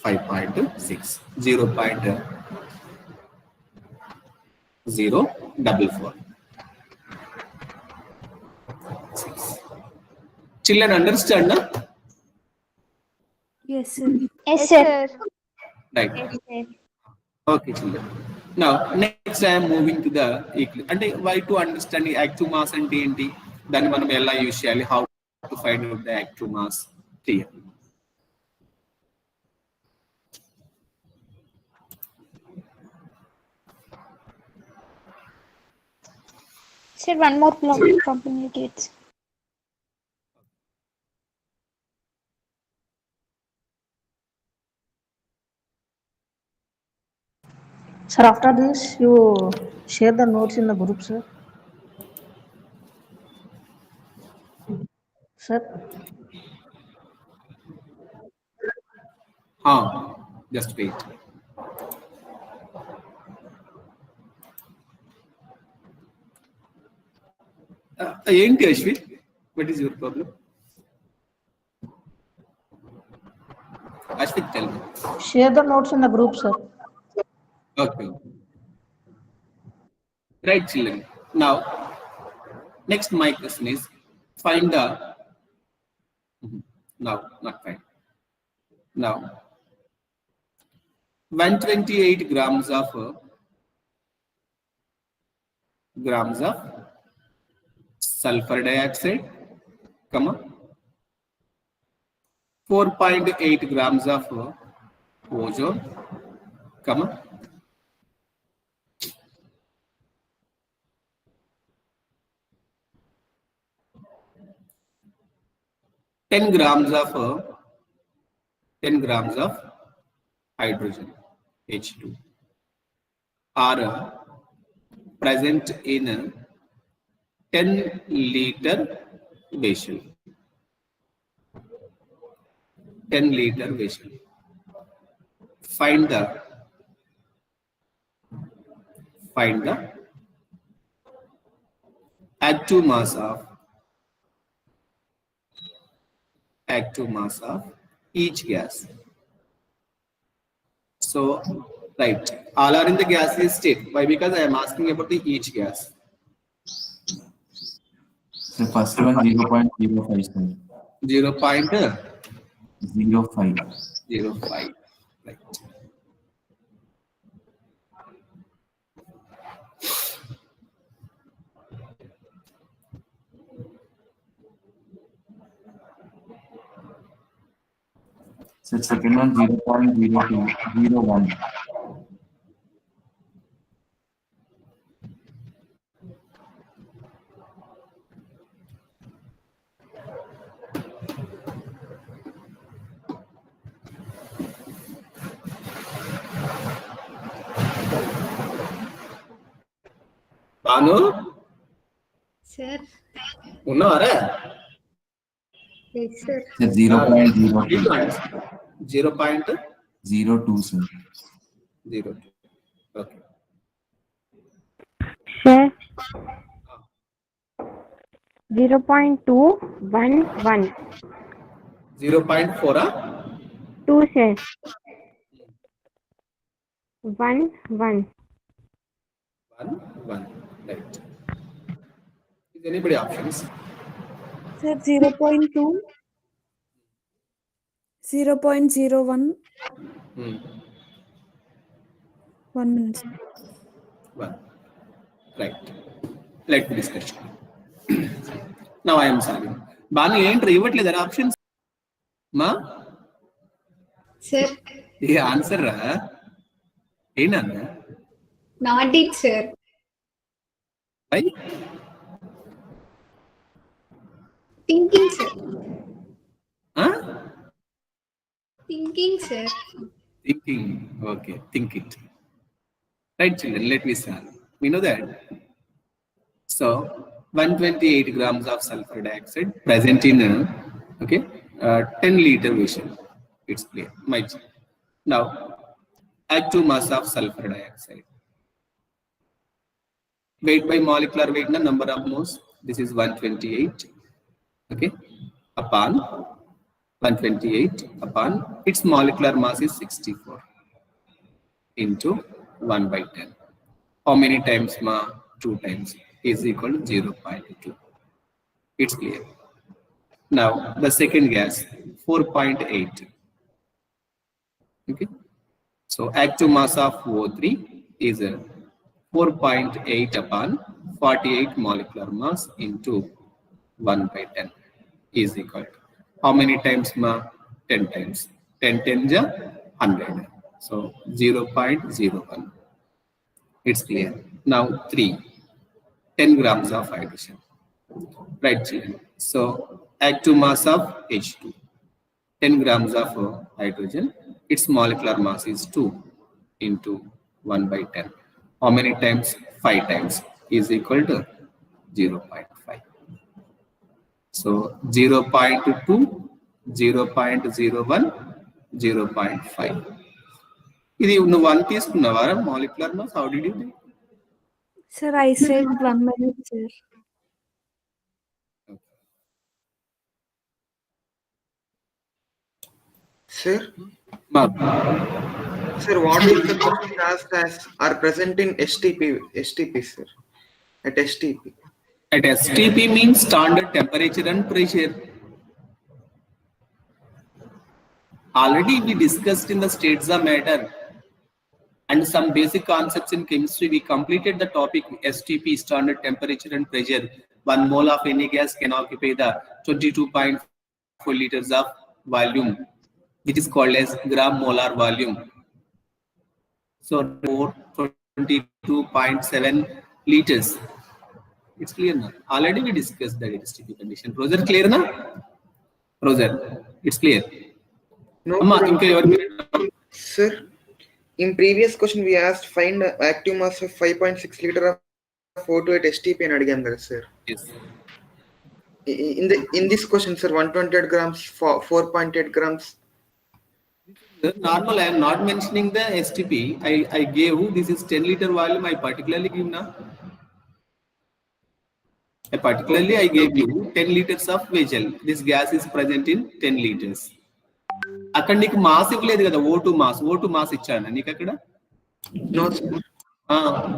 5.6, 0.044. Children understand, no? Yes, sir. Yes, sir. Right. Yes, sir. Okay, children. Now, next I am moving to the equilibrium. And why to understand the active mass and TNT? Then మనం ఎలా use చేయాలి, how to find out the active mass clear. Sir, one more problem indicates. Sir, after this, you share the notes in the group, sir. Sir, Just wait. ఏంటి Ashwin, what is your problem? Ashwin, tell me. share the notes in the group, sir. Okay. Right, children. Now, next my question is find the. Now, not find. Now, 128 grams of sulfur dioxide, 4.8 grams of ozone, 10 grams of hydrogen, H2, are present in a 10-liter vessel. 10-liter vessel. Find the active mass of each gas. So, right, all are in the gaseous state. Why? Because I am asking about the each gas. So first one 0.05, sir. 0.05. 05. Right. So second one 0.0201. Banu, Sir. ఉన్నారా? Yes, sir. So 0.02. 0.02, 02, sir. Okay. Sir, 0.211. 0.4, 2, sir. 1, 1. 1. Right. Is anybody options? Sir, 0.2. 0.01. 1 minute. 1. Right. Let me discuss. Now I am solving. Banu, ఏంటి ఇవ్వట్లేదా options? మా Sir. ఏ answer రా? ఏంటన్నా? Not it, sir. Why? Thinking, sir. Huh? Thinking, sir. Thinking. Okay, think it. Right, children, let me solve. We know that. So, 128 grams of sulfur dioxide present in a 10-liter vessel. It's clear. Now, active mass of sulfur dioxide. Weight by molecular weight, number of moles. This is 128. Okay, upon 128 upon its molecular mass is 64 into 1 by 10. How many times ma? 2 times is equal to 0.2. It's clear. Now the second gas 4.8. Okay. So active mass of O3 is 4.8 upon 48 molecular mass into 1 by 10 is equal to how many times ma? 10 times. 10 10 ja 100. So 0.01. It's clear. Now 3. 10 grams of hydrogen. Right, children. So active mass of H2. 10 grams of hydrogen. Its molecular mass is 2 into 1 by 10. How many times? 5 times is equal to 0.5. So 0.2, 0.01, 0.5. ఇది నువ్వు 1 తీసుకున్నావారా molecular mass? How did you do? Sir, I said 1 minute, sir. Sir, sir, what if the question asked as are present in STP, sir? At STP. At STP means standard temperature and pressure. Already we discussed in the states of matter and some basic concepts in chemistry. We completed the topic STP, standard temperature and pressure. 1 mole of any gas can occupy the 22.4 liters of volume. It is called as gram molar volume. So 22.7 liters. It's clear now. Already we discussed that STP condition. Roger, clear now? Roger, it's clear. No, Amma, sir. inka evaru Sir, in previous question we asked find active mass of 5.6 liter of O2 at STP and again, sir. yes. In this question, sir, 128 grams, 4.8 grams. Normal, I am not mentioning the STP. I gave this is 10 liter volume. I particularly give now. I gave you 10 liters of vessel. This gas is present in 10 liters. అక్కడ నీకు mass ఇవ్వలేదు కదా, O2 mass ఇచ్చాను నీకు అక్కడ. No, sir.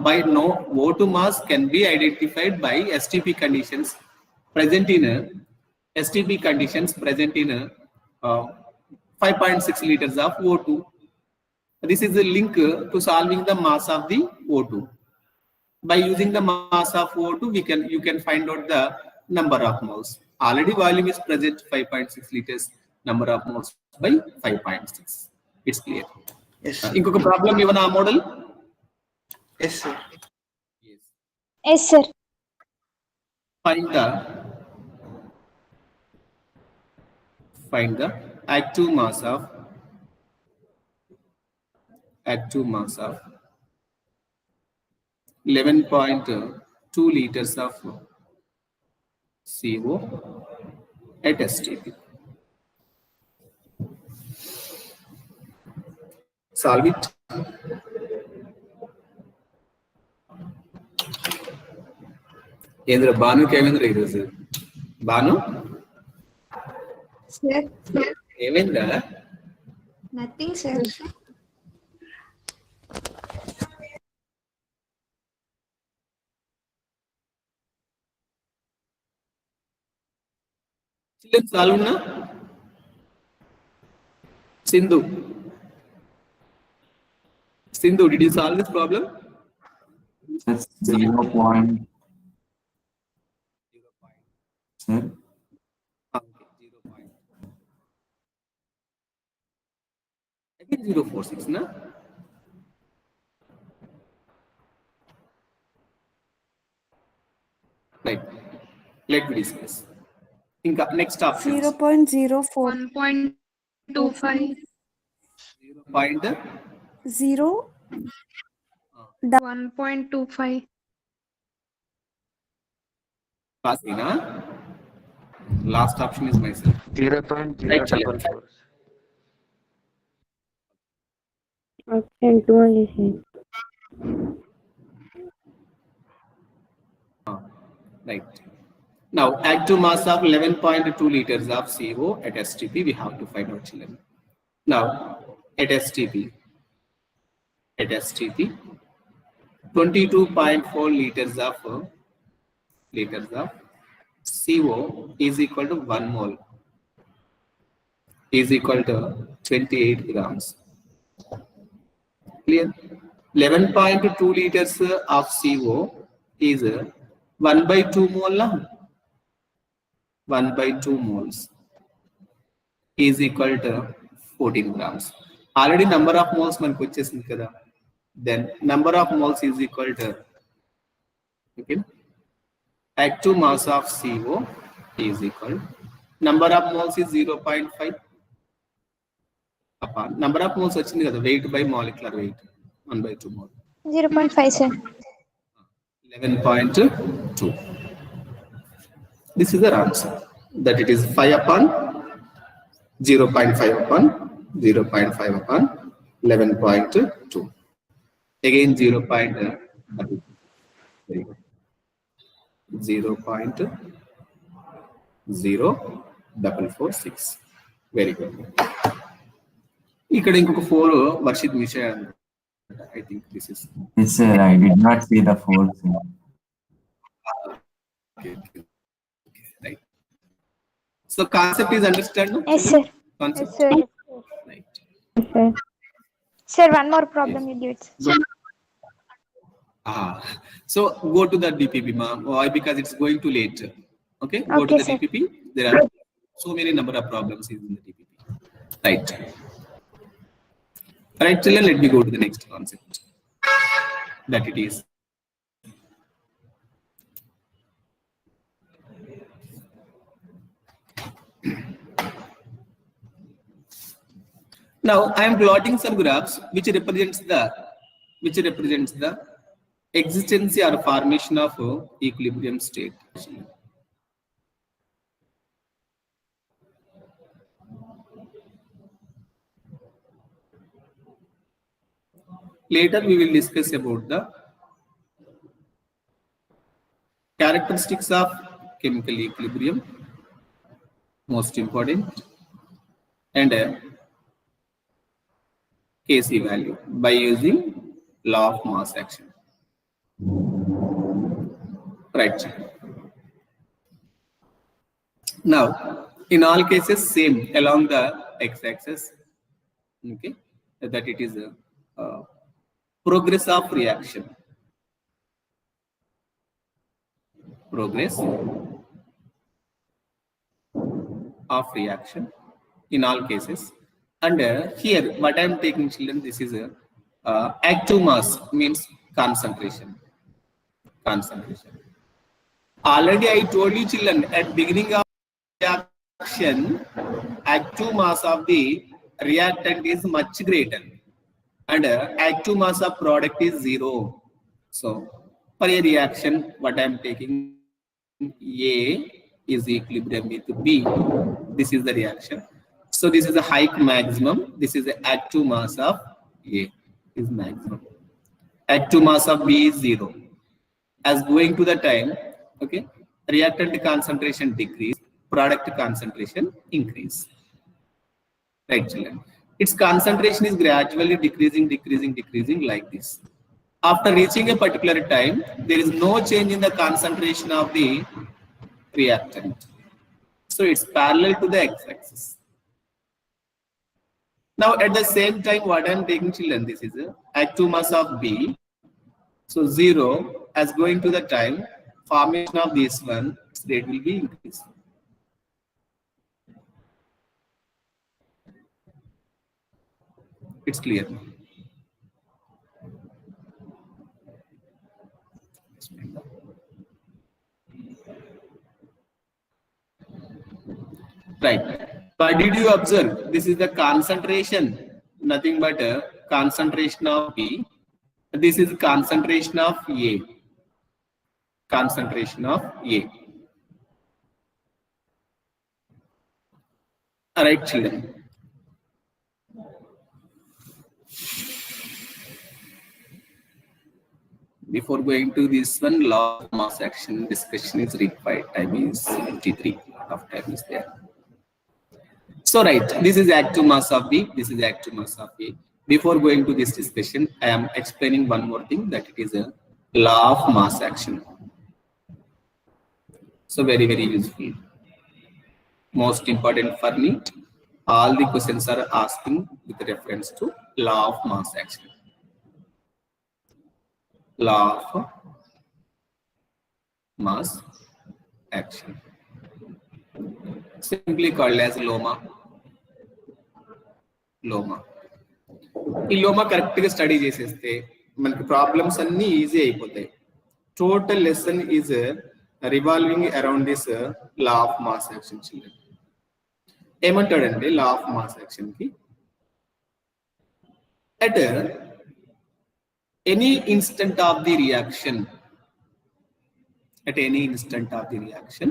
By no O2 mass can be identified by STP conditions present in 5.6 liters of O2. This is the link to solving the mass of the O2. By using the mass of O2, you can find out the number of moles. Already volume is present 5.6 liters. Number of moles by 5.6. It's clear. Yes, sir. ఇంకొక problem ఇవ్వనా ఆ model? Yes, sir. Yes, sir. Find the active mass of 11.2 liters of CO at STP. Solve it. ఏంద్ర భాను కేమేంద్ర ఈరోజు? Bhanu Sir, ఏమైందా? nothing, sir. Children, solve na? Sindhu, did you solve this problem? That's 0 point. Sir, Okay, 0 point. Again 0.46 na? Right. Let me discuss. Inka next option. 0.04. 1.25. 0. 1.25. Pasina. Last option is myself. 0.044. Option 2 only, sir. Right. Now, active mass of 11.2 liters of CO at STP, we have to find out, children. Now, at STP, 22.4 liters of CO is equal to 1 mole, is equal to 28 grams. Clear? 11.2 liters of CO is 1 by 2 mole. 1 by 2 moles is equal to 14 grams. Already number of moles మనకు వచ్చేసింది కదా. Then number of moles is equal to, okay, active mass of CO is equal, number of moles is 0.5 upon number of moles వచ్చింది కదా, weight by molecular weight 1 by 2 mole 0.5, sir. 11.2. This is the answer, that it is 5 upon 0.5 upon 0.5 upon 11.2. Again 0.0446. Very good. ఇక్కడ ఇంకొక 4 Varshith miss అయ్యాను. I think this is. Yes, sir. I did not see the 4. Sir. Okay. Right. So concept is understood? No? Yes, sir. Concept. Yes, sir. Right. Sir. Sir, one more problem you did. So go to the DPP, ma'am. Why? Because it's going too late. Okay. Go to Okay, the sir. DPP. There are so many number of problems in the DPP. Right. Right, children. Let me go to the next concept. That it is. Now I am plotting some graphs which represents the existence or formation of equilibrium state. Later we will discuss about the characteristics of chemical equilibrium, most important, and Kc value by using law of mass action. Right. Now, in all cases, same along the x-axis. Okay, that it is a progress of reaction. Progress of reaction in all cases. And here, what I am taking, children, this is a active mass, means concentration. Concentration. Already I told you, children, at beginning of reaction, active mass of the reactant is much greater, and active mass of product is 0. So for a reaction, what I am taking, A is equilibrium with B. This is the reaction. So this is the high maximum. This is the active mass of A is maximum. Active mass of B is 0. As going to the time, okay, reactant concentration decrease, product concentration increase. Right, children. Its concentration is gradually decreasing like this. After reaching a particular time, there is no change in the concentration of the reactant. So it's parallel to the x-axis. Now at the same time, what I am taking, children, this is a active mass of B. So 0, as going to the time, formation of this one, its rate will be increased. It's clear. Right. But did you observe? This is the concentration, nothing but a concentration of B. This is concentration of A. Concentration of A. All right, children. Before going to this one, law of mass action discussion is required. Time is 53. Of time is there. So right, this is active mass of B. This is active mass of A. Before going to this discussion, I am explaining one more thing, that it is a law of mass action. So very, very useful. Most important for me, all the questions are asking with reference to law of mass action. Law of mass action. Simply called as LOMA. LOMA. ఈ Loma correct గా study చేసేస్తే మనకి problems అన్ని easy అయిపోతాయి. Total lesson is revolving around this law of mass action. Children ఏమంటాడంటే law of mass action కి, at any instant of the reaction, at any instant of the reaction,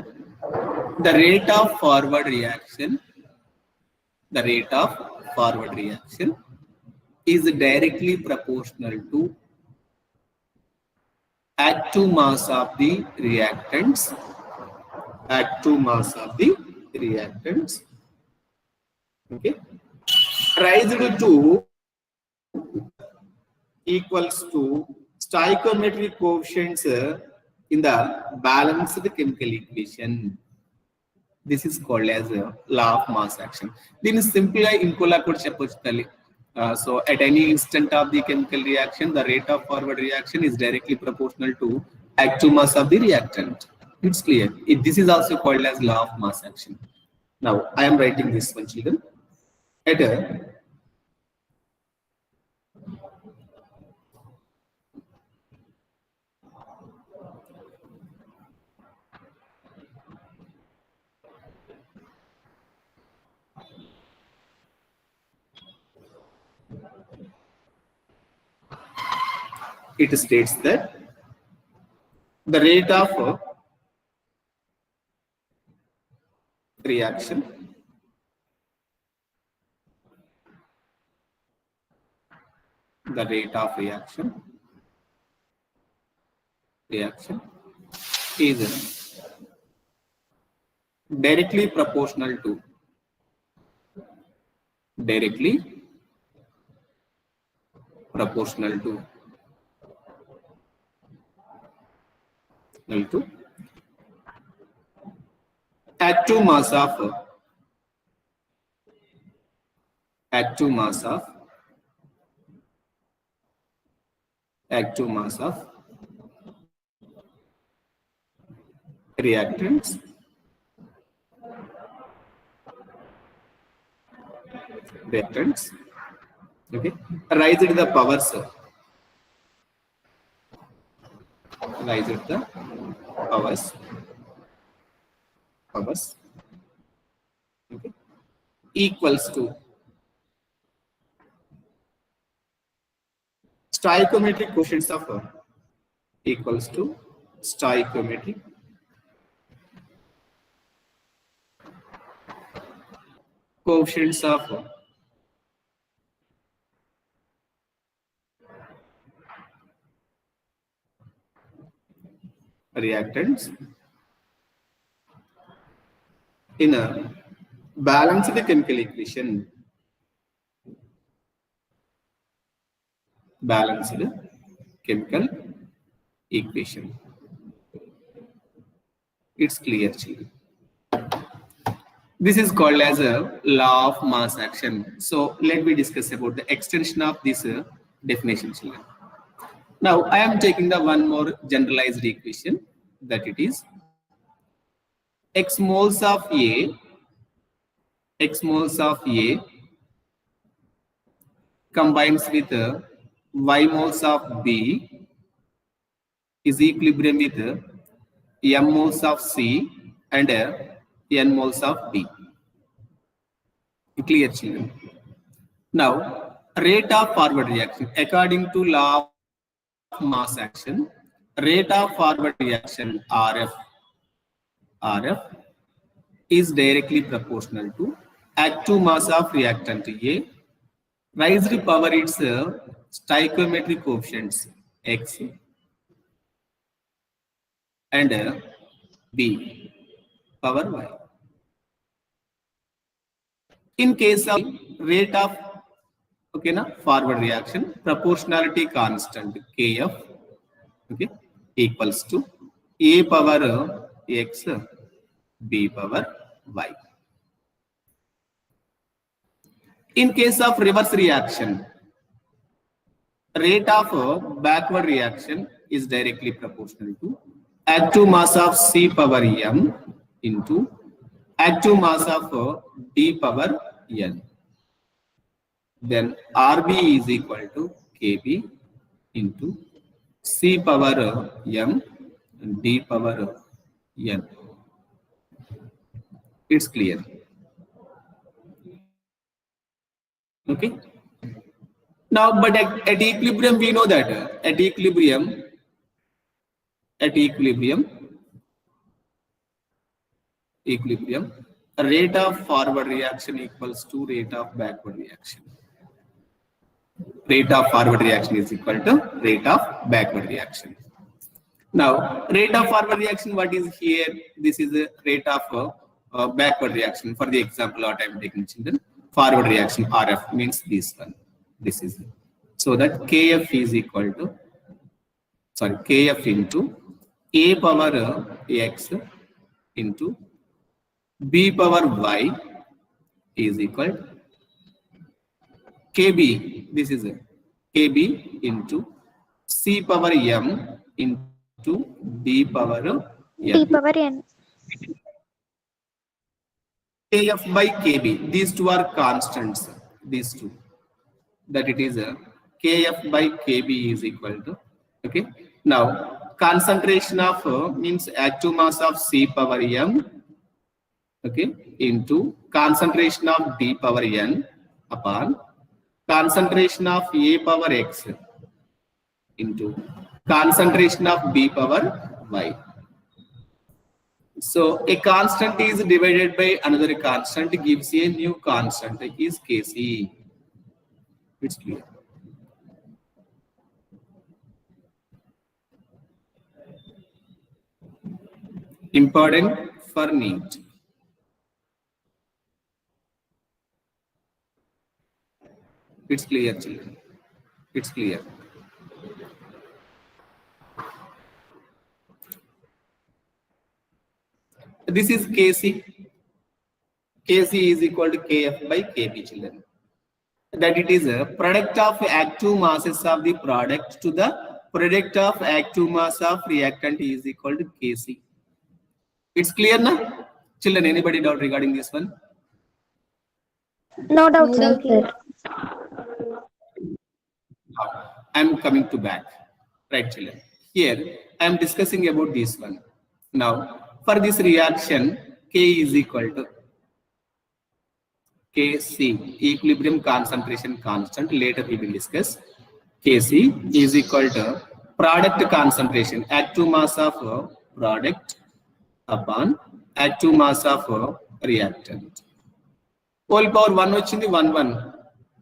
the rate of forward reaction, the rate of forward reaction is directly proportional to active mass of the reactants, active mass of the reactants, okay, raised to equals to stoichiometric coefficients in the balanced chemical equation. This is called as a law of mass action. This is simply incola could chepochali. So at any instant of the chemical reaction, the rate of forward reaction is directly proportional to active mass of the reactant. It's clear. This is also called as law of mass action. Now I am writing this one, children. At it states that the rate of reaction is directly proportional to active mass of reactants okay, rise to the powers, okay, equals to stoichiometric coefficients of equals to stoichiometric coefficients of reactants in a balanced chemical equation. It's clear, children. This is called as a law of mass action. So let me discuss about the extension of this definition, children. Now I am taking the one more generalized equation, that it is x moles of A combines with y moles of B is equilibrium with m moles of C and n moles of B. Clear, children? Now rate of forward reaction according to law of mass action, rate of forward reaction RF is directly proportional to active mass of reactant A raised power its stoichiometric coefficients x and B power Y. In case of rate of forward reaction, proportionality constant Kf equals to A power X B power Y. In case of reverse reaction, rate of backward reaction is directly proportional to active mass of C power m into active mass of D power n. Then RB is equal to Kb into C power m and D power n. It's clear. Okay. Now, but at equilibrium, we know that at equilibrium, rate of forward reaction equals to rate of backward reaction. Rate of forward reaction is equal to rate of backward reaction. Now, rate of forward reaction, what is here? This is the rate of backward reaction. For the example, what I am taking, children, forward reaction RF means this one. This is it. So that Kf is equal to, Kf into A power X into B power Y is equal to Kb. This is it. Kb into C power m into D power n. D power n. Kf by Kb. These two are constants. These two. That it is Kf by Kb is equal to. Okay. Now concentration of means active mass of C power m. Okay. Into concentration of D power n upon concentration of A power X into concentration of B power Y. So a constant is divided by another constant gives a new constant is Kc. It's clear. Important for NEET. It's clear, children. It's clear. This is Kc. Kc is equal to Kf by Kb, children. That it is a product of active masses of the product to the product of active mass of reactant is equal to Kc. It's clear now? Children, anybody doubt regarding this one? No doubt, sir. I'm coming to back. Right, children. Here, I'm discussing about this one. Now, for this reaction, K is equal to Kc, equilibrium concentration constant. Later we will discuss. Kc is equal to product concentration, active mass of product upon active mass of reactant. Whole power 1 వచ్చింది 1.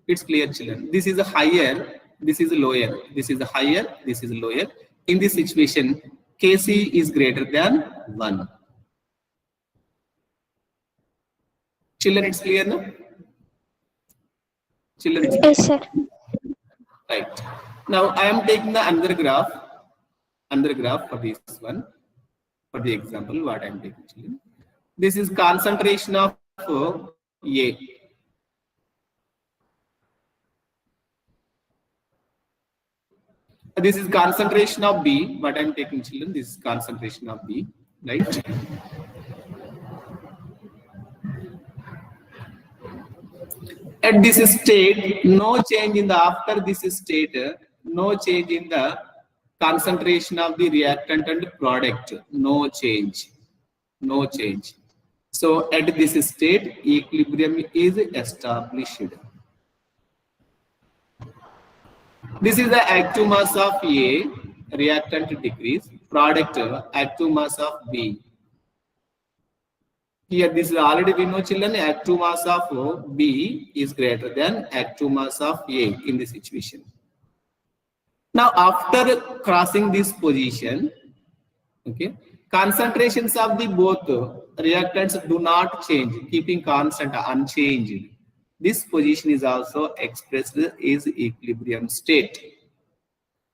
It's clear, children. This is a higher, this is a lower, this is a higher, this is a lower. In this situation, Kc is greater than 1. Children, it's clear now? Children, it's clear. Yes, sir. Right. Now I am taking the another graph for this one. For the example, what I am taking, children. This is concentration of A. This is concentration of B. What I am taking, children. This is concentration of B. Right. At this state, no change in the after this state, no change in the concentration of the reactant and product. No change. No change. So at this state, equilibrium is established. This is the active mass of A, reactant decrease, product active mass of B. Here, this is already we know, children, active mass of B is greater than active mass of A in this situation. Now, after crossing this position, okay, Concentrations of the both reactants do not change, keeping constant unchanged. This position is also expressed as equilibrium state.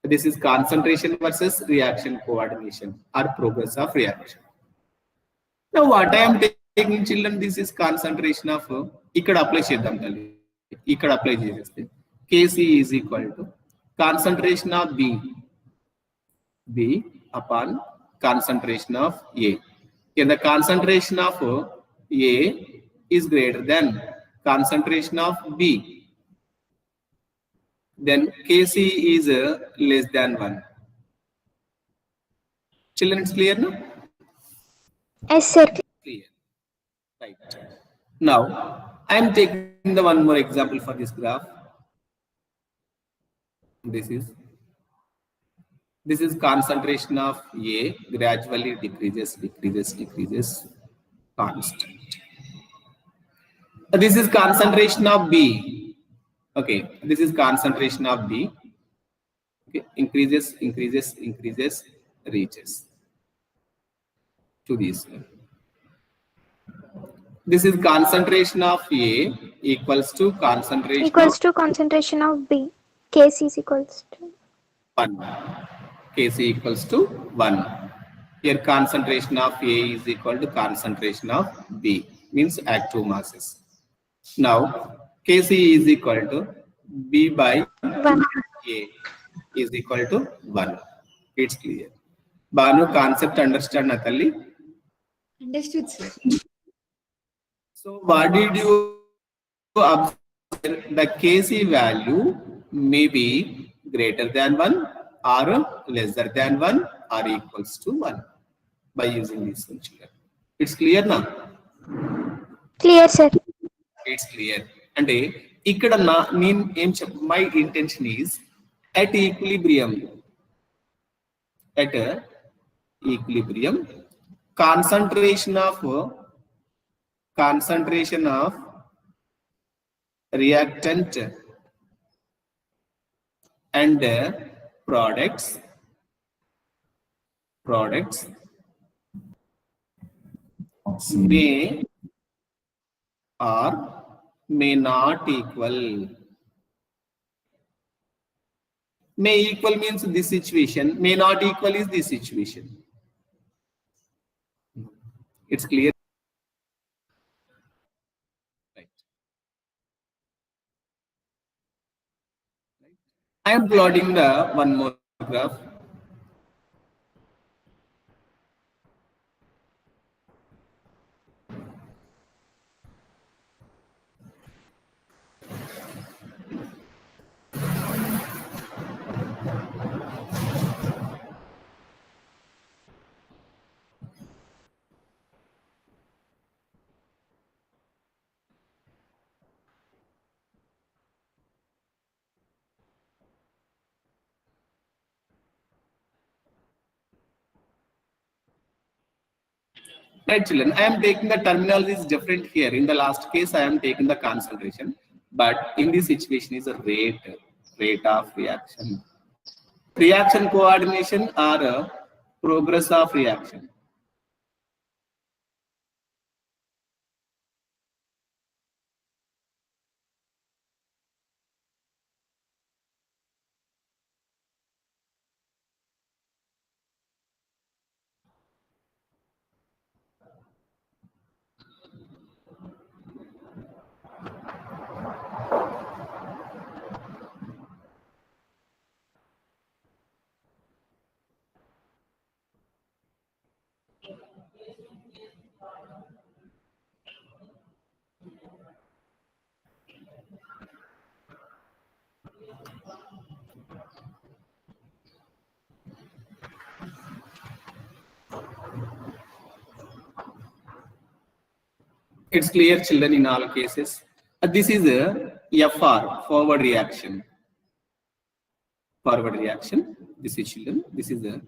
This is concentration versus reaction coordination or progress of reaction. Now what I am taking, children, this is concentration of ikkada apply cheddam talli. Ikkada apply chesthe Kc is equal to concentration of B upon concentration of A. And the concentration of A is greater than concentration of B. Then Kc is less than 1. Children, it's clear now? Yes, sir. Clear. Right. Now, I am taking the one more example for this graph. This is concentration of A, gradually decreases, constant. This is concentration of B. Okay, this is concentration of B. Okay, increases, reaches to this. This is concentration of A equals to concentration Equals to concentration of B. Kc is equals to 1. Kc equals to 1. Here concentration of A is equal to concentration of B, means active masses. Now Kc is equal to B by 1. A is equal to 1. It's clear. Banu, concept understand, Natali? Understood, sir. So what did you observe? The Kc value may be greater than 1 or lesser than 1 or equals to 1 by using this function. It's clear now? Clear, sir. It's clear. And ikkada my intention is at equilibrium, concentration of reactant and products may or may not equal. May equal means this situation, may not equal is this situation. It's clear? Right. I am plotting the one more graph. Right, children, I am taking the terminology is different here. In the last case, I am taking the concentration, but in this situation is a rate of reaction. Reaction coordination or a progress of reaction. It's clear, children, in all cases. This is a FR, forward reaction. This is, children, this is the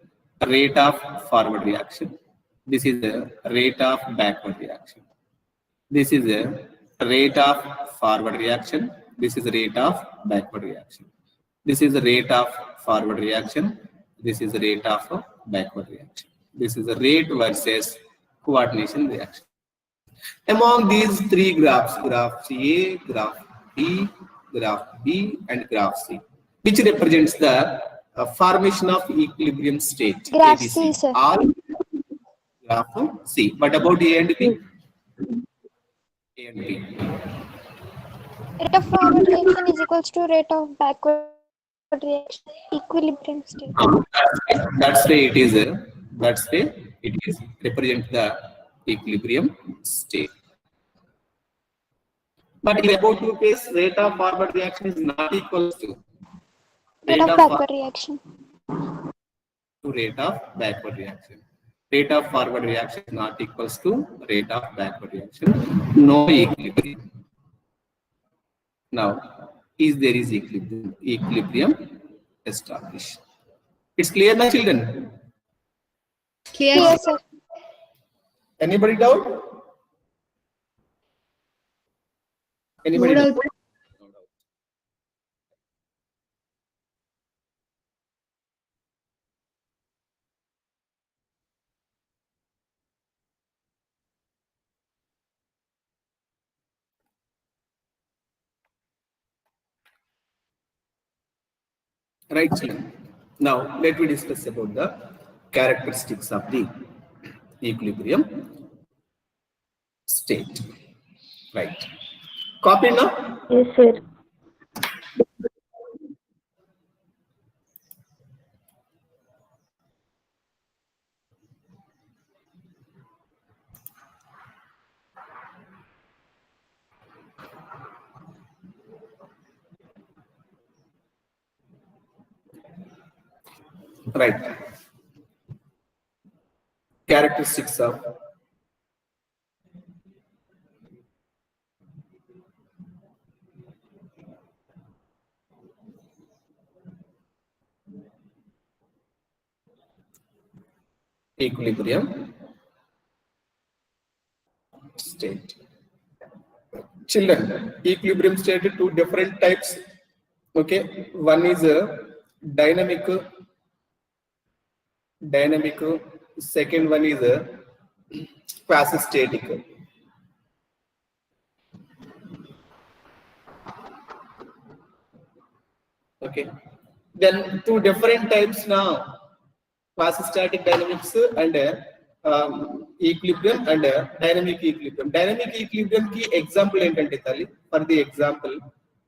rate of forward reaction. This is the rate of backward reaction. This is the rate of forward reaction. This is the rate of backward reaction. This is the rate of forward reaction. This is the rate of backward reaction. This is a rate versus coordination reaction. Among these three graphs, graph A, graph B, and graph C, which represents the formation of equilibrium state. Graph ABC. C, sir. All graph C. What about A and B? A and B. Rate of forward reaction is equals to rate of backward reaction. Equilibrium state. That's why it is. That's why it is represent the equilibrium state. But in about two case, rate of forward reaction is not equal to Rate of backward reaction. Rate of backward reaction. Rate of forward reaction is not equals to rate of backward reaction. No equilibrium. Now, there is equilibrium established. It's clear now, children? Clear. Yes, sir. Anybody doubt? Anybody No doubt? doubt. Right, children. Now, let me discuss about the characteristics of the equilibrium state. Right. Copy now? Yes, sir. Right. Characteristics of equilibrium state. Children, equilibrium state two different types. Okay, one is a dynamic. Second one is a quasi-static. Okay, then two different types now. Quasi-static dynamics and equilibrium and dynamic equilibrium. Dynamic equilibrium key example ఏంటంటే తల్లి for the example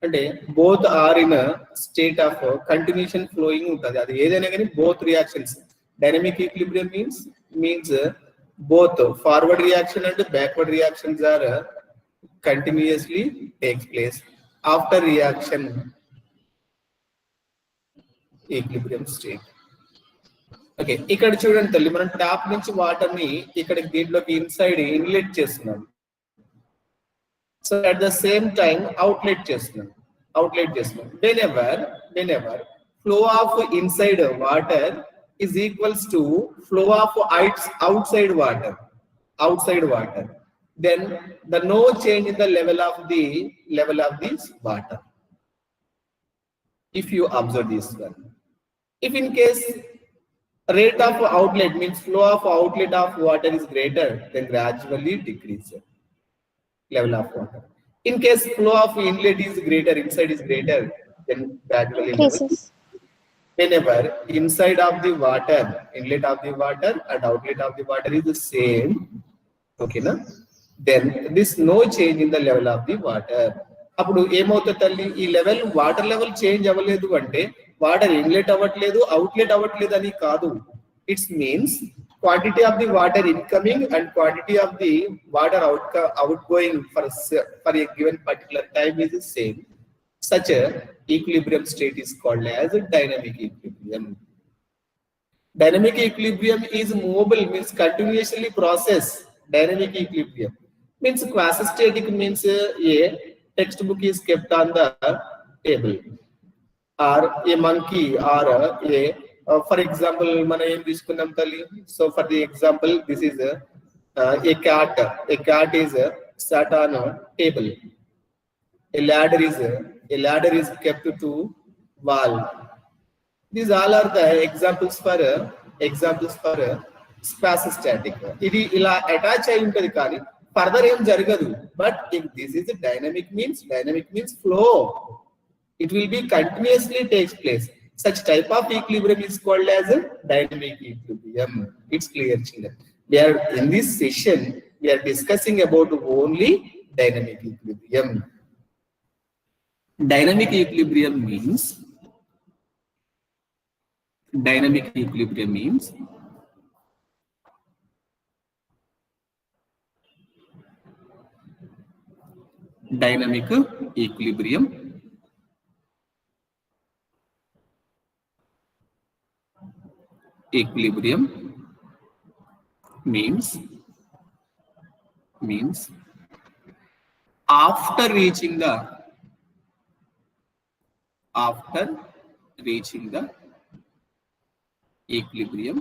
అంటే both are in a state of continuation flowing ఉంటుంది. అది ఏదైనా కానీ both reactions. Dynamic equilibrium means both forward reaction and backward reactions are continuously takes place after reaction equilibrium state. Okay, ఇక్కడ చూడండి తల్లి, మనం tap నుంచి వాటర్ ని ఇక్కడ దీంట్లోకి ఇన్సైడ్ ఇన్లెట్ చేస్తున్నాం. So at the same time outlet చేస్తున్నాం. whenever flow of inside water is equals to flow of outside water, then the no change in the level of this water. If you observe this one, if in case rate of outlet means flow of outlet of water is greater, then gradually decrease level of water. In case flow of inlet is greater, inside is greater, then gradually Increases. Whenever inside of the water, inlet of the water and outlet of the water is the same, okay na, then this no change in the level of the water. అప్పుడు ఏమవుతుంది తల్లి, ఈ level water level change అవ్వలేదు అంటే water inlet అవ్వట్లేదు, outlet అవ్వట్లేదు అని కాదు. It's means quantity of the water incoming and quantity of the water outgoing for a given particular time is the same. Such a equilibrium state is called as a dynamic equilibrium. Dynamic equilibrium is movable, means continuously process. Dynamic equilibrium means quasi-static means a textbook is kept on the table, or a monkey, or a for example mana em తీసుకున్నాం తల్లి. So for the example, this is a cat is sat on a table. A ladder is kept to wall. These all are the examples for స్పాసిస్టాటిక్. ఇది ఇలా attach అయి ఉంటది కానీ further ఏం జరగదు. But if this is dynamic means flow, it will be continuously takes place. Such type of equilibrium is called as a dynamic equilibrium. It's clear, children. We are in this session we are discussing about only dynamic equilibrium. Dynamic equilibrium means dynamic equilibrium means dynamic equilibrium means after reaching the equilibrium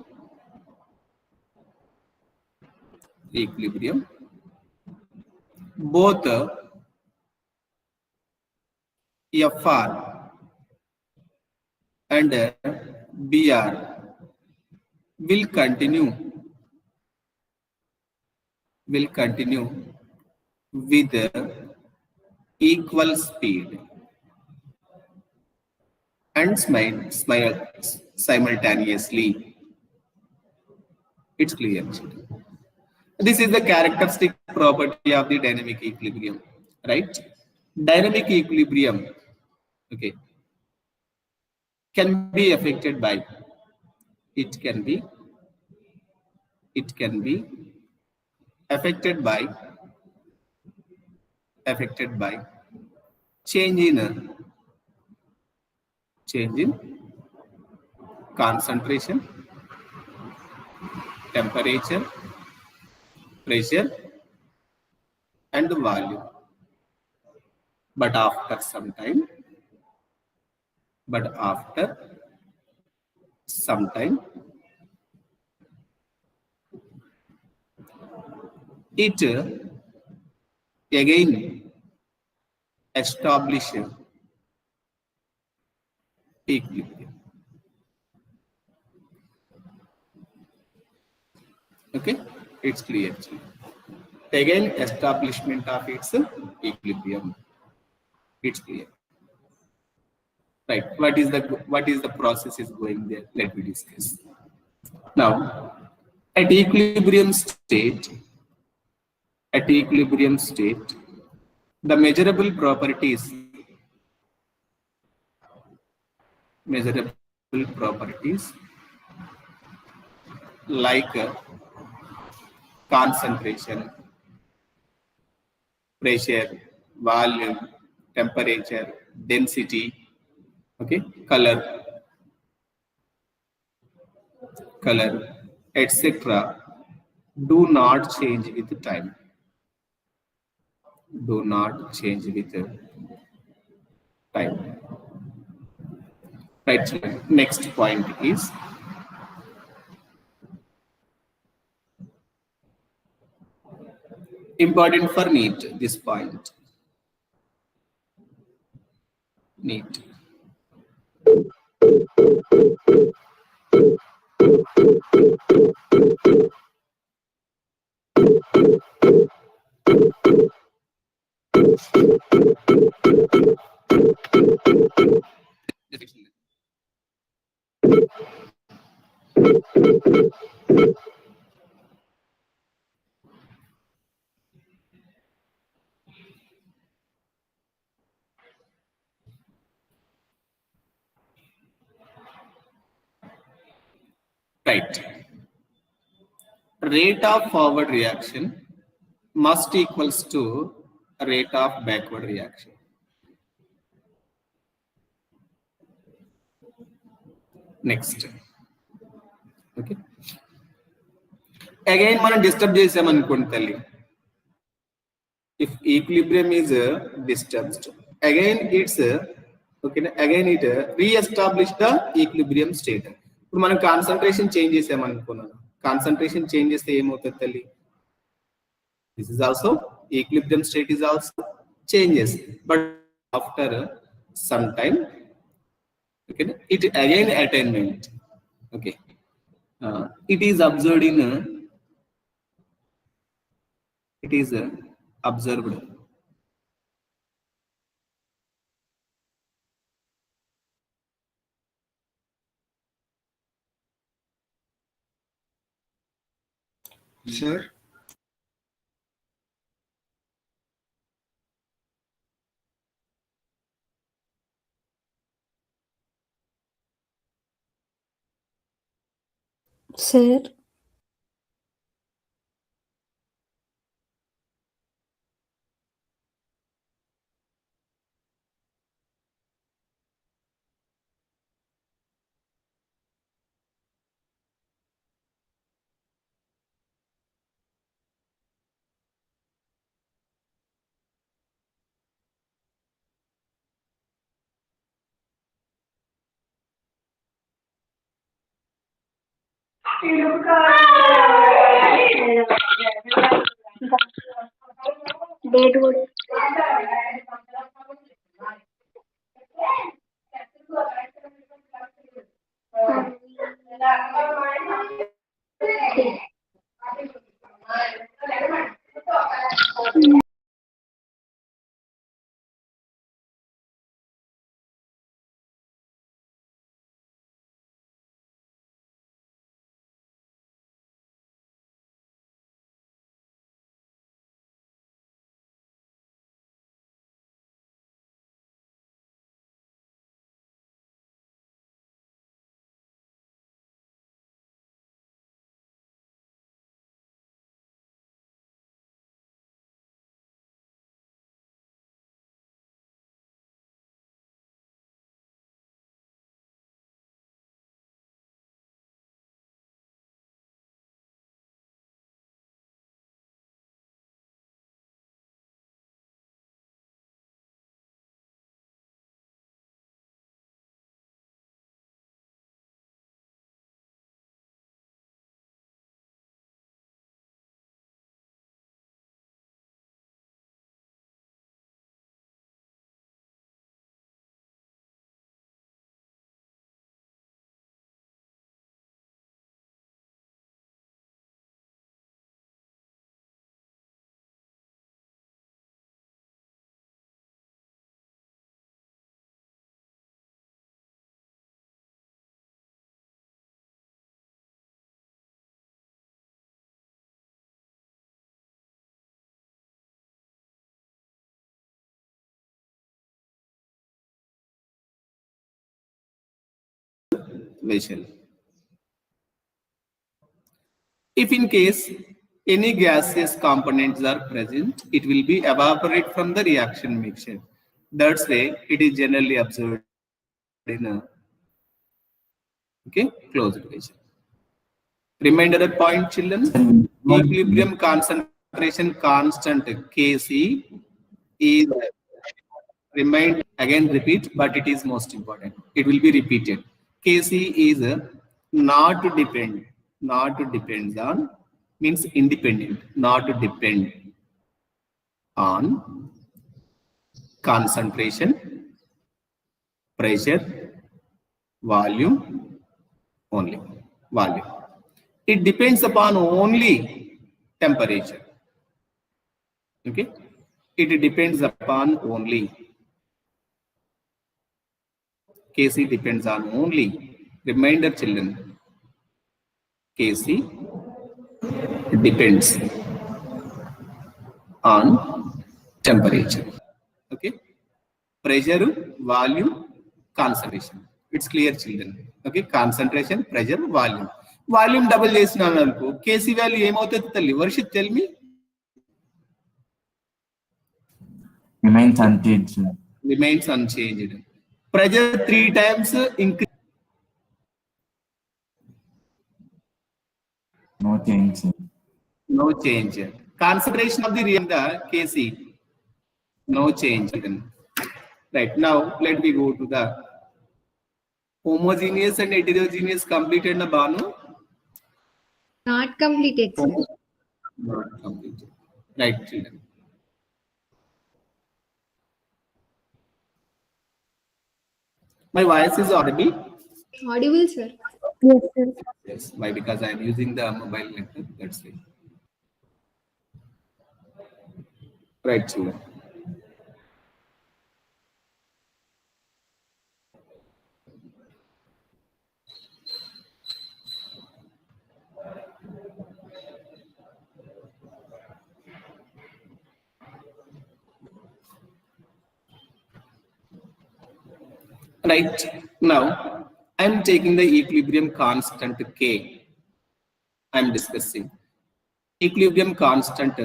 both FR and BR will continue with equal speed and simultaneously. It's clear. This is the characteristic property of the dynamic equilibrium, right? Dynamic equilibrium, okay, can be affected by, it can be affected by change in concentration, temperature, pressure and volume. But after some time it again establish equilibrium. Okay, it's clear. Again establishment of its equilibrium. It's clear, right? What is the process is going there? Let me discuss. Now, at equilibrium state, the measurable properties like concentration, pressure, volume, temperature, density, okay, color, etc. do not change with time. Right. Next point is important for NEET. This point, NEET. Right. Rate of forward reaction must equals to rate of backward reaction. Next. Okay. Again మనం disturb చేసామనుకోండి తల్లి, if equilibrium is disturbed, again it's okay, again it re-establish the equilibrium state. ఇప్పుడు మనం concentration change చేసామనుకున్నాను, concentration change చేస్తే ఏమవుతుంది తల్లి? This is also equilibrium state is also changes, but after some time, okay, it again attainment. Okay, It is observed in. It is observed. Sir, Sir, Vessel. If in case any gaseous components are present, it will be evaporate from the reaction mixture. That's why it is generally observed in a closed vessel. Reminder point, children. Equilibrium concentration constant Kc is remind again repeat, but it is most important. It will be repeated. Kc is not depends on means independent, not depend on concentration, pressure, volume only. Volume. It depends upon only temperature. Okay. It depends upon only. Kc depends on only. Reminder, children. Kc depends on temperature. Okay. Pressure, volume, concentration. It's clear, children. Okay. Concentration, pressure, volume. Volume double చేసినాను అనుకో Kc value ఏమవుతుంది తల్లి Varshith tell me. Remains unchanged. Remains unchanged. Pressure 3 times increase. No change. No change. Concentration of the reactor Kc. No change. Right now, let me go to the homogeneous and heterogeneous completed na Banu? not completed, sir. Not completed. Right, children. My voice is audible. Audible, sir. Yes, sir. Yes. Why? Because I am using the mobile network. That's it. Right, children. Right now, I'm taking the equilibrium constant K. I'm discussing. Equilibrium constant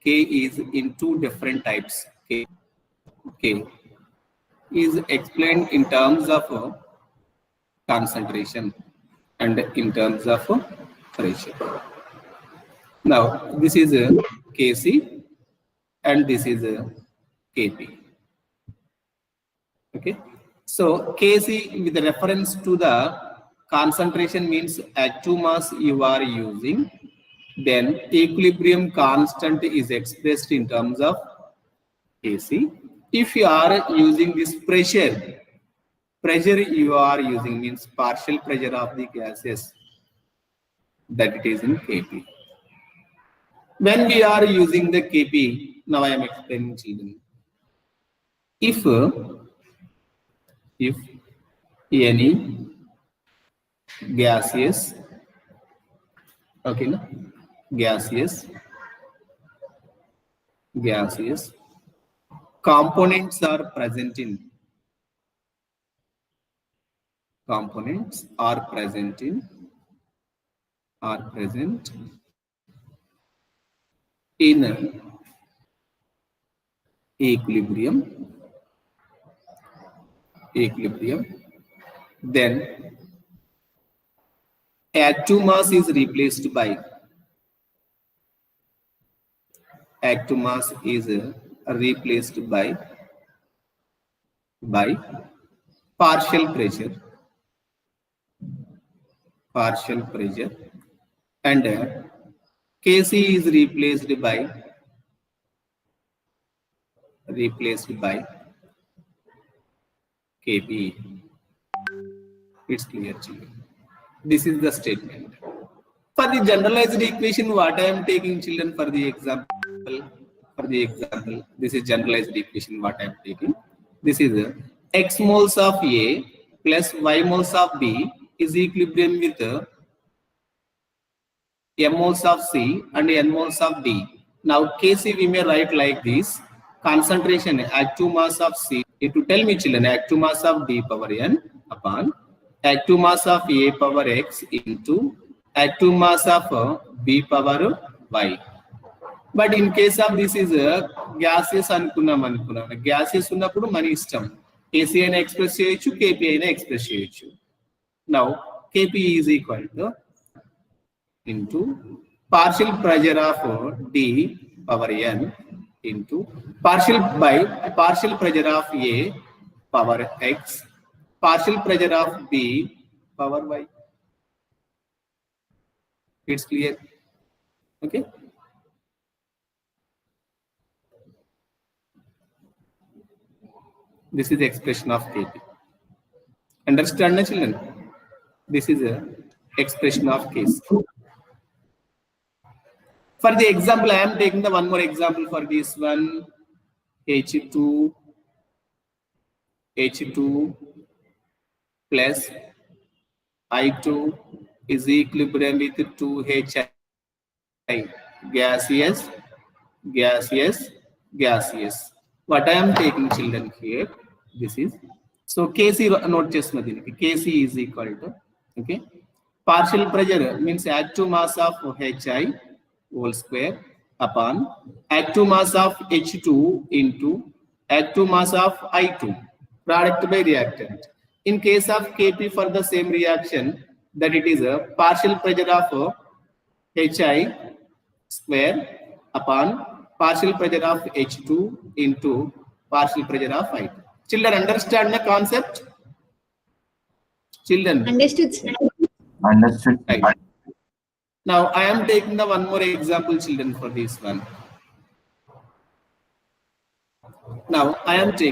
K is in two different types. K is explained in terms of concentration and in terms of pressure. Now, this is a Kc and this is a Kp. Okay. So Kc with reference to the concentration means active mass you are using, then equilibrium constant is expressed in terms of Kc. If you are using this pressure you are using means partial pressure of the gases, that it is in Kp. When we are using the Kp, now I am explaining children. If any gaseous, okay, no? gaseous components are present in equilibrium, then active mass is replaced by partial pressure and Kc is replaced by Kp. It's clear, children. This is the statement. For the generalized equation, what I am taking, children, for the example, this is generalized equation what I am taking. This is x moles of A plus y moles of B is equilibrium with m moles of C and n moles of D. Now Kc we may write like this: concentration active mass of C. It will tell me, children, active mass of D power n upon active mass of A power x into active mass of B power y. But in case of this is gases అనుకున్నాం, gases ఉన్నప్పుడు మన ఇష్టం, Kc అయినా express చేయొచ్చు, Kp అయినా express చేయొచ్చు. Now Kp is equal to into partial pressure of D power n into partial pressure of A power x, partial pressure of B power y. It's clear? Okay. This is the expression of Kp. Understand, children? This is a expression of Kc. For the example, I am taking the one more example for this one. H2 plus I2 is equilibrium with 2Hi. Gaseous. What I am taking, children, here, this is, so Kc note chestunna deeniki. Kc is equal to, okay, partial pressure means active mass of Hi whole square upon active mass of H2 into active mass of I2, product by reactant. In case of Kp, for the same reaction, that it is a partial pressure of Hi square upon partial pressure of H2 into partial pressure of I2. Children, understand the concept? Children? Understood, sir. Understood. Right. Now I am taking the one more example, children, for this one. Now I am taking